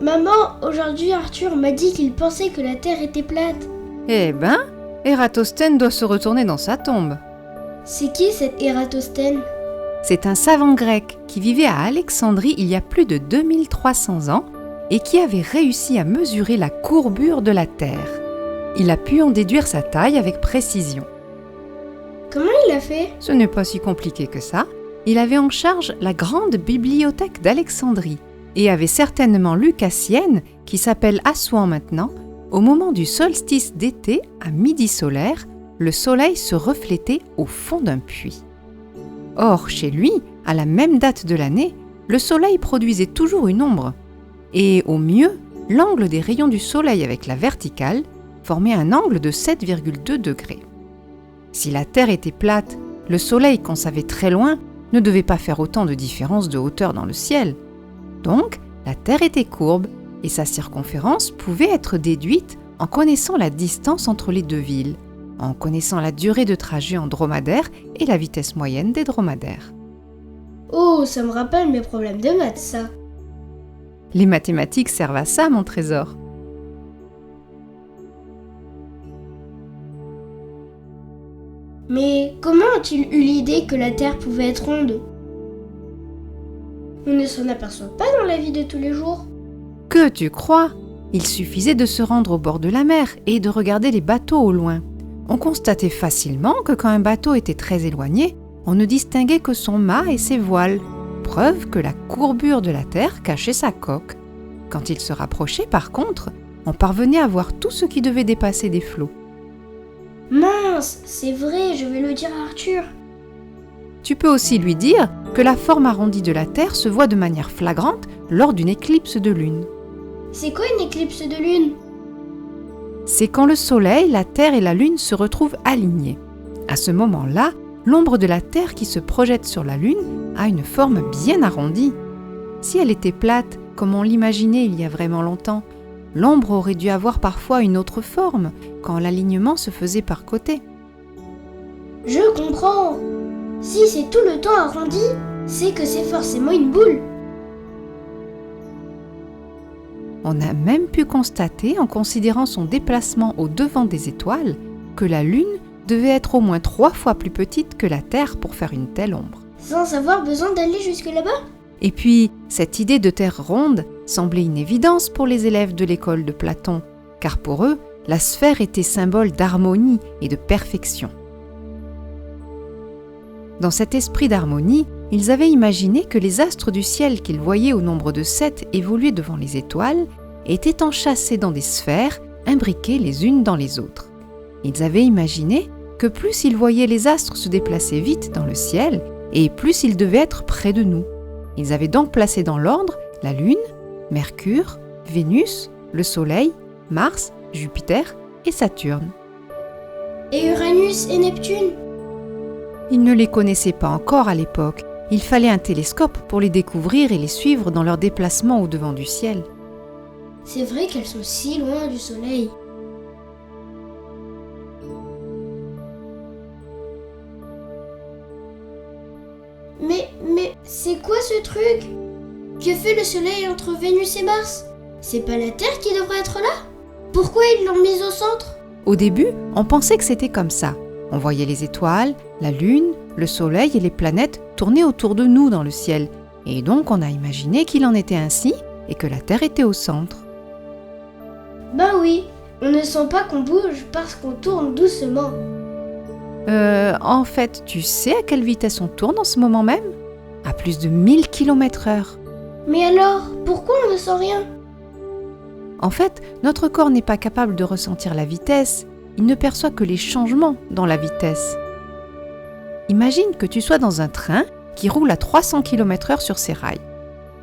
Maman, aujourd'hui Arthur m'a dit qu'il pensait que la Terre était plate. Eh ben, Ératosthène doit se retourner dans sa tombe. C'est qui cet Ératosthène ? C'est un savant grec qui vivait à Alexandrie il y a plus de 2300 ans et qui avait réussi à mesurer la courbure de la Terre. Il a pu en déduire sa taille avec précision. Comment il a fait ? Ce n'est pas si compliqué que ça. Il avait en charge la grande bibliothèque d'Alexandrie et avait certainement lu qu'à Sienne, qui s'appelle Assouan maintenant, au moment du solstice d'été, à midi solaire, le soleil se reflétait au fond d'un puits. Or, chez lui, à la même date de l'année, le soleil produisait toujours une ombre. Et au mieux, l'angle des rayons du soleil avec la verticale formait un angle de 7,2 degrés. Si la Terre était plate, le soleil, qu'on savait très loin, ne devait pas faire autant de différence de hauteur dans le ciel. Donc, la Terre était courbe et sa circonférence pouvait être déduite en connaissant la distance entre les deux villes, en connaissant la durée de trajet en dromadaire et la vitesse moyenne des dromadaires. Oh, ça me rappelle mes problèmes de maths, ça. Les mathématiques servent à ça, mon trésor. Mais comment a-t-il eu l'idée que la Terre pouvait être ronde ? On ne s'en aperçoit pas dans la vie de tous les jours. Que tu crois ? Il suffisait de se rendre au bord de la mer et de regarder les bateaux au loin. On constatait facilement que quand un bateau était très éloigné, on ne distinguait que son mât et ses voiles, preuve que la courbure de la Terre cachait sa coque. Quand il se rapprochait, par contre, on parvenait à voir tout ce qui devait dépasser des flots. Mince, c'est vrai, je vais le dire à Arthur. Tu peux aussi lui dire que la forme arrondie de la Terre se voit de manière flagrante lors d'une éclipse de lune. C'est quoi une éclipse de lune ? C'est quand le Soleil, la Terre et la Lune se retrouvent alignés. À ce moment-là, l'ombre de la Terre qui se projette sur la Lune a une forme bien arrondie. Si elle était plate, comme on l'imaginait il y a vraiment longtemps, l'ombre aurait dû avoir parfois une autre forme, quand l'alignement se faisait par côté. Je comprends. Si c'est tout le temps arrondi, c'est que c'est forcément une boule. On a même pu constater, en considérant son déplacement au devant des étoiles, que la Lune devait être au moins 3 fois plus petite que la Terre pour faire une telle ombre. Sans avoir besoin d'aller jusque là-bas ? Et puis, cette idée de Terre ronde semblait une évidence pour les élèves de l'école de Platon, car pour eux, la sphère était symbole d'harmonie et de perfection. Dans cet esprit d'harmonie, ils avaient imaginé que les astres du ciel qu'ils voyaient au nombre de 7 évoluer devant les étoiles étaient enchâssés dans des sphères imbriquées les unes dans les autres. Ils avaient imaginé que plus ils voyaient les astres se déplacer vite dans le ciel, et plus ils devaient être près de nous. Ils avaient donc placé dans l'ordre la Lune, Mercure, Vénus, le Soleil, Mars, Jupiter et Saturne. Et Uranus et Neptune ? Ils ne les connaissaient pas encore à l'époque. Il fallait un télescope pour les découvrir et les suivre dans leur déplacement au devant du ciel. C'est vrai qu'elles sont si loin du Soleil. Mais c'est quoi ce truc ? Que fait le Soleil entre Vénus et Mars ? C'est pas la Terre qui devrait être là ? Pourquoi ils l'ont mise au centre ? Au début, on pensait que c'était comme ça. On voyait les étoiles, la Lune, le Soleil et les planètes tourner autour de nous dans le ciel. Et donc on a imaginé qu'il en était ainsi et que la Terre était au centre. Ben oui, on ne sent pas qu'on bouge parce qu'on tourne doucement. En fait, tu sais à quelle vitesse on tourne en ce moment même ? À plus de 1000 km/h. Mais alors, pourquoi on ne sent rien ? En fait, notre corps n'est pas capable de ressentir la vitesse, il ne perçoit que les changements dans la vitesse. Imagine que tu sois dans un train qui roule à 300 km/h sur ses rails.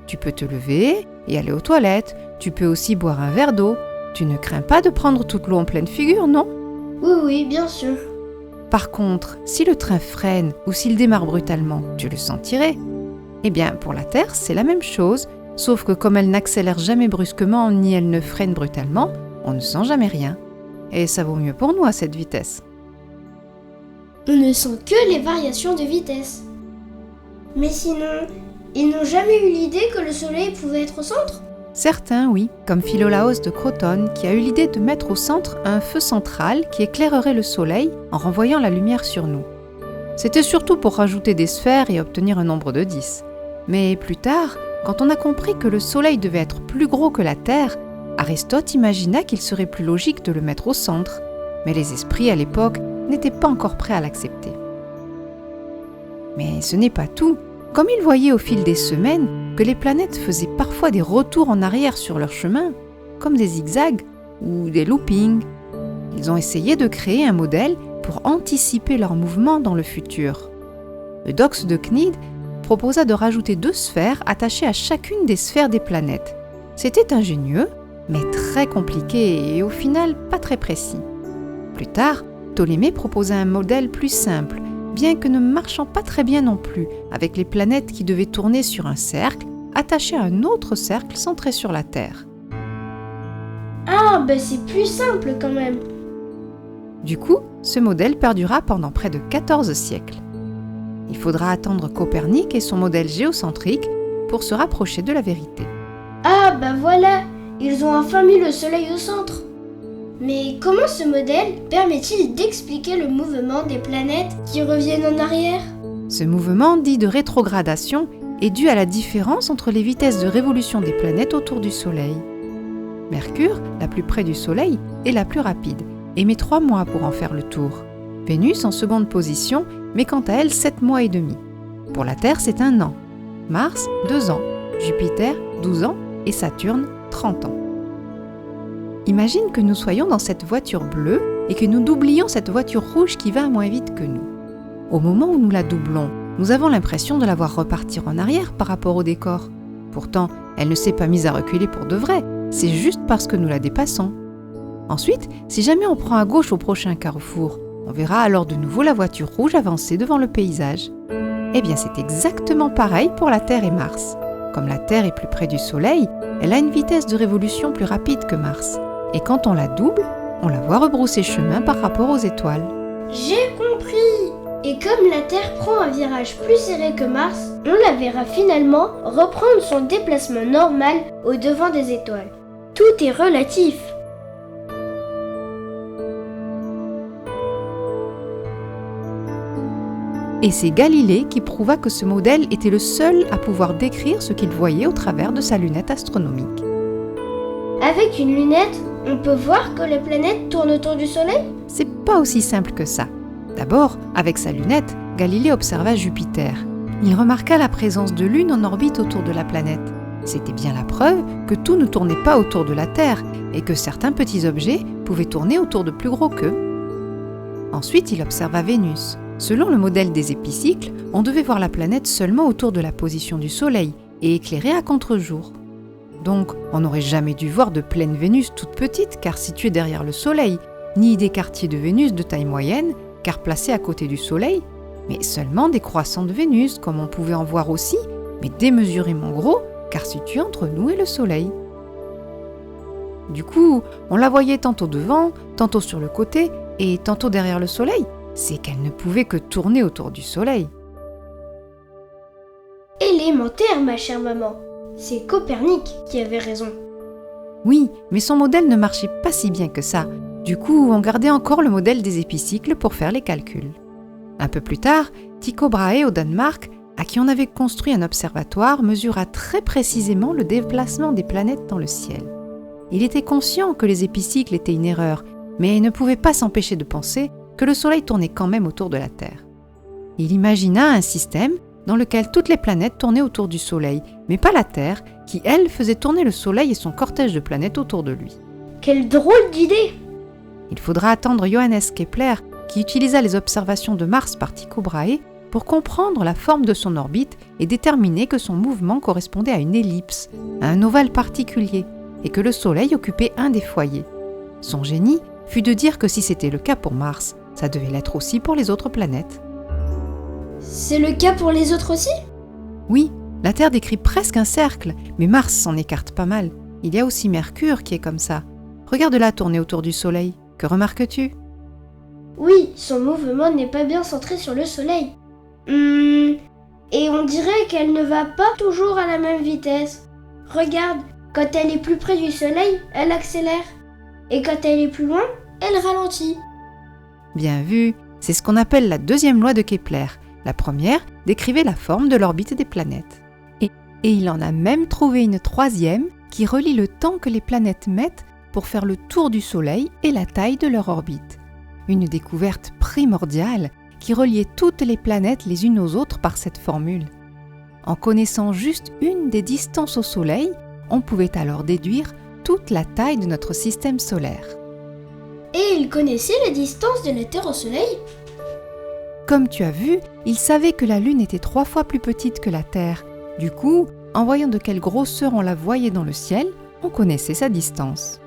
Tu peux te lever et aller aux toilettes, tu peux aussi boire un verre d'eau. Tu ne crains pas de prendre toute l'eau en pleine figure, non ? Oui, bien sûr. Par contre, si le train freine ou s'il démarre brutalement, tu le sentirais. Eh bien, pour la Terre, c'est la même chose, sauf que comme elle n'accélère jamais brusquement ni elle ne freine brutalement, on ne sent jamais rien. Et ça vaut mieux pour nous à cette vitesse. On ne sent que les variations de vitesse. Mais sinon, ils n'ont jamais eu l'idée que le Soleil pouvait être au centre ? Certains, oui, comme Philolaos de Crotone, qui a eu l'idée de mettre au centre un feu central qui éclairerait le soleil en renvoyant la lumière sur nous. C'était surtout pour rajouter des sphères et obtenir un nombre de 10. Mais plus tard, quand on a compris que le soleil devait être plus gros que la Terre, Aristote imagina qu'il serait plus logique de le mettre au centre. Mais les esprits à l'époque n'étaient pas encore prêts à l'accepter. Mais ce n'est pas tout. Comme ils voyaient au fil des semaines que les planètes faisaient parfois des retours en arrière sur leur chemin, comme des zigzags ou des loopings, ils ont essayé de créer un modèle pour anticiper leurs mouvements dans le futur. Eudoxe de Cnide proposa de rajouter 2 sphères attachées à chacune des sphères des planètes. C'était ingénieux, mais très compliqué et au final pas très précis. Plus tard, Ptolémée proposa un modèle plus simple, bien que ne marchant pas très bien non plus, avec les planètes qui devaient tourner sur un cercle, attaché à un autre cercle centré sur la Terre. Ah, c'est plus simple quand même. Du coup, ce modèle perdura pendant près de 14 siècles. Il faudra attendre Copernic et son modèle géocentrique pour se rapprocher de la vérité. Ah, voilà, ils ont enfin mis le soleil au centre. Mais comment ce modèle permet-il d'expliquer le mouvement des planètes qui reviennent en arrière ? Ce mouvement, dit de rétrogradation, est dû à la différence entre les vitesses de révolution des planètes autour du Soleil. Mercure, la plus près du Soleil, est la plus rapide et met 3 mois pour en faire le tour. Vénus, en seconde position, met quant à elle 7 mois et demi. Pour la Terre, c'est 1 an. Mars, 2 ans. Jupiter, 12 ans. Et Saturne, 30 ans. Imagine que nous soyons dans cette voiture bleue et que nous doublions cette voiture rouge qui va moins vite que nous. Au moment où nous la doublons, nous avons l'impression de la voir repartir en arrière par rapport au décor. Pourtant, elle ne s'est pas mise à reculer pour de vrai, c'est juste parce que nous la dépassons. Ensuite, si jamais on prend à gauche au prochain carrefour, on verra alors de nouveau la voiture rouge avancer devant le paysage. Eh bien, c'est exactement pareil pour la Terre et Mars. Comme la Terre est plus près du Soleil, elle a une vitesse de révolution plus rapide que Mars. Et quand on la double, on la voit rebrousser chemin par rapport aux étoiles. J'ai compris. Et comme la Terre prend un virage plus serré que Mars, on la verra finalement reprendre son déplacement normal au devant des étoiles. Tout est relatif. Et c'est Galilée qui prouva que ce modèle était le seul à pouvoir décrire ce qu'il voyait au travers de sa lunette astronomique. Avec une lunette, on peut voir que les planètes tournent autour du Soleil ? C'est pas aussi simple que ça. D'abord, avec sa lunette, Galilée observa Jupiter. Il remarqua la présence de lunes en orbite autour de la planète. C'était bien la preuve que tout ne tournait pas autour de la Terre et que certains petits objets pouvaient tourner autour de plus gros qu'eux. Ensuite, il observa Vénus. Selon le modèle des épicycles, on devait voir la planète seulement autour de la position du Soleil et éclairée à contre-jour. Donc, on n'aurait jamais dû voir de pleine Vénus toute petite car située derrière le Soleil, ni des quartiers de Vénus de taille moyenne car placés à côté du Soleil, mais seulement des croissants de Vénus comme on pouvait en voir aussi, mais démesurément gros car situés entre nous et le Soleil. Du coup, on la voyait tantôt devant, tantôt sur le côté et tantôt derrière le Soleil. C'est qu'elle ne pouvait que tourner autour du Soleil. Élémentaire, ma chère maman. C'est Copernic qui avait raison. Oui, mais son modèle ne marchait pas si bien que ça. Du coup, on gardait encore le modèle des épicycles pour faire les calculs. Un peu plus tard, Tycho Brahe au Danemark, à qui on avait construit un observatoire, mesura très précisément le déplacement des planètes dans le ciel. Il était conscient que les épicycles étaient une erreur, mais il ne pouvait pas s'empêcher de penser que le Soleil tournait quand même autour de la Terre. Il imagina un système dans lequel toutes les planètes tournaient autour du Soleil, mais pas la Terre, qui, elle, faisait tourner le Soleil et son cortège de planètes autour de lui. Quelle drôle d'idée! Il faudra attendre Johannes Kepler, qui utilisa les observations de Mars par Tycho Brahe, pour comprendre la forme de son orbite et déterminer que son mouvement correspondait à une ellipse, à un ovale particulier, et que le Soleil occupait un des foyers. Son génie fut de dire que si c'était le cas pour Mars, ça devait l'être aussi pour les autres planètes. C'est le cas pour les autres aussi ? Oui, la Terre décrit presque un cercle, mais Mars s'en écarte pas mal. Il y a aussi Mercure qui est comme ça. Regarde-la tourner autour du Soleil. Que remarques-tu ? Oui, son mouvement n'est pas bien centré sur le Soleil. Et on dirait qu'elle ne va pas toujours à la même vitesse. Regarde, Quand elle est plus près du soleil, elle accélère. Et quand elle est plus loin, elle ralentit. Bien vu, c'est ce qu'on appelle la deuxième loi de Kepler. La première décrivait la forme de l'orbite des planètes. Et il en a même trouvé une troisième qui relie le temps que les planètes mettent pour faire le tour du Soleil et la taille de leur orbite. Une découverte primordiale qui reliait toutes les planètes les unes aux autres par cette formule. En connaissant juste une des distances au Soleil, on pouvait alors déduire toute la taille de notre système solaire. Et il connaissait la distance de la Terre au Soleil? Comme tu as vu, il savait que la Lune était 3 fois plus petite que la Terre. Du coup, en voyant de quelle grosseur on la voyait dans le ciel, on connaissait sa distance.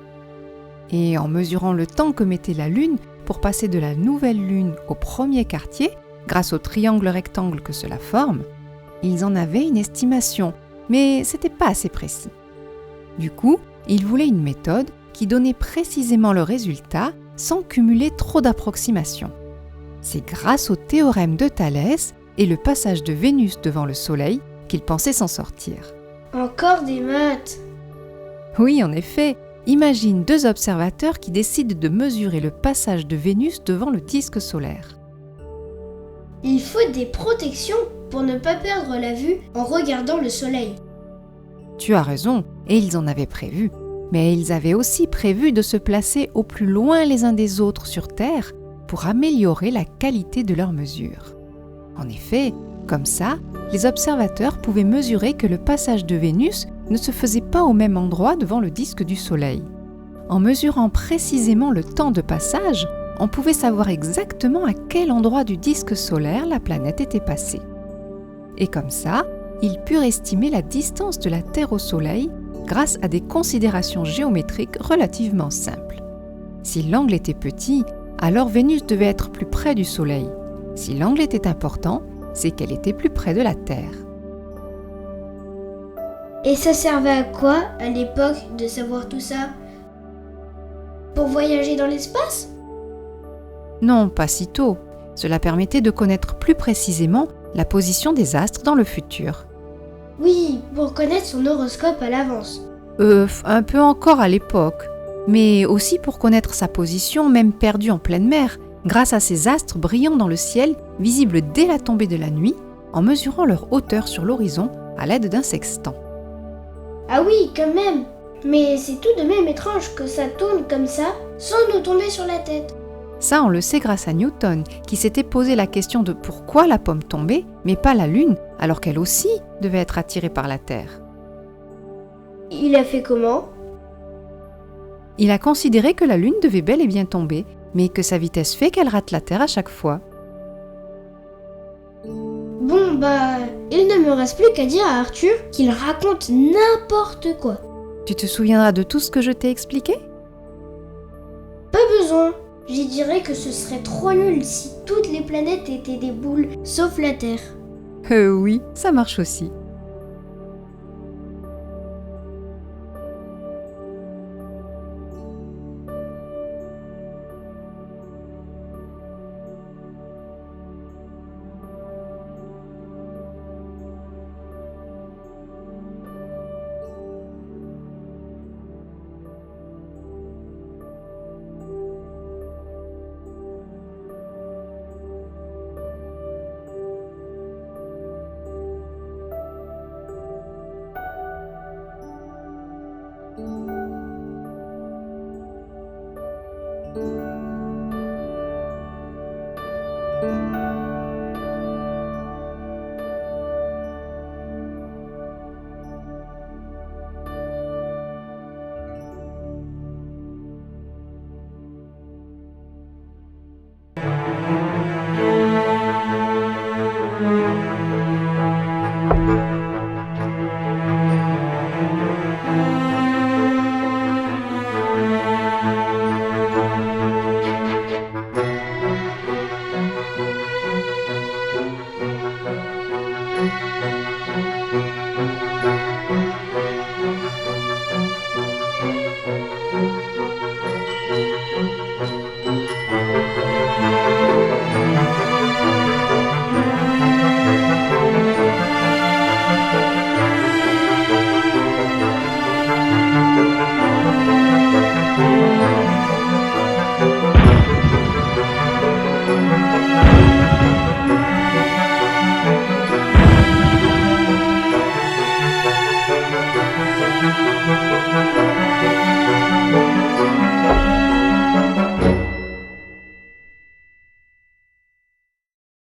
Et en mesurant le temps que mettait la Lune pour passer de la nouvelle Lune au premier quartier, grâce au triangle rectangle que cela forme, ils en avaient une estimation, mais c'était pas assez précis. Du coup, ils voulaient une méthode qui donnait précisément le résultat sans cumuler trop d'approximations. C'est grâce au théorème de Thalès et le passage de Vénus devant le Soleil qu'ils pensaient s'en sortir. Encore des maths! Oui, en effet, imagine 2 observateurs qui décident de mesurer le passage de Vénus devant le disque solaire. Il faut des protections pour ne pas perdre la vue en regardant le Soleil. Tu as raison, et ils en avaient prévu. Mais ils avaient aussi prévu de se placer au plus loin les uns des autres sur Terre pour améliorer la qualité de leurs mesures. En effet, comme ça, les observateurs pouvaient mesurer que le passage de Vénus ne se faisait pas au même endroit devant le disque du Soleil. En mesurant précisément le temps de passage, on pouvait savoir exactement à quel endroit du disque solaire la planète était passée. Et comme ça, ils purent estimer la distance de la Terre au Soleil grâce à des considérations géométriques relativement simples. Si l'angle était petit, alors Vénus devait être plus près du Soleil. Si l'angle était important, c'est qu'elle était plus près de la Terre. Et ça servait à quoi, à l'époque, de savoir tout ça? Pour voyager dans l'espace? Non, pas si tôt. Cela permettait de connaître plus précisément la position des astres dans le futur. Oui, pour connaître son horoscope à l'avance. Un peu encore à l'époque, mais aussi pour connaître sa position même perdue en pleine mer, grâce à ces astres brillants dans le ciel, visibles dès la tombée de la nuit, en mesurant leur hauteur sur l'horizon à l'aide d'un sextant. Ah oui, quand même. Mais c'est tout de même étrange que ça tourne comme ça, sans nous tomber sur la tête. Ça, on le sait grâce à Newton, qui s'était posé la question de pourquoi la pomme tombait, mais pas la Lune, alors qu'elle aussi devait être attirée par la Terre. Il a fait comment? Il a considéré que la Lune devait bel et bien tomber, mais que sa vitesse fait qu'elle rate la Terre à chaque fois. Bon, il ne me reste plus qu'à dire à Arthur qu'il raconte n'importe quoi. Tu te souviendras de tout ce que je t'ai expliqué? Pas besoin. J'y dirais que ce serait trop nul si toutes les planètes étaient des boules, sauf la Terre. Oui, ça marche aussi.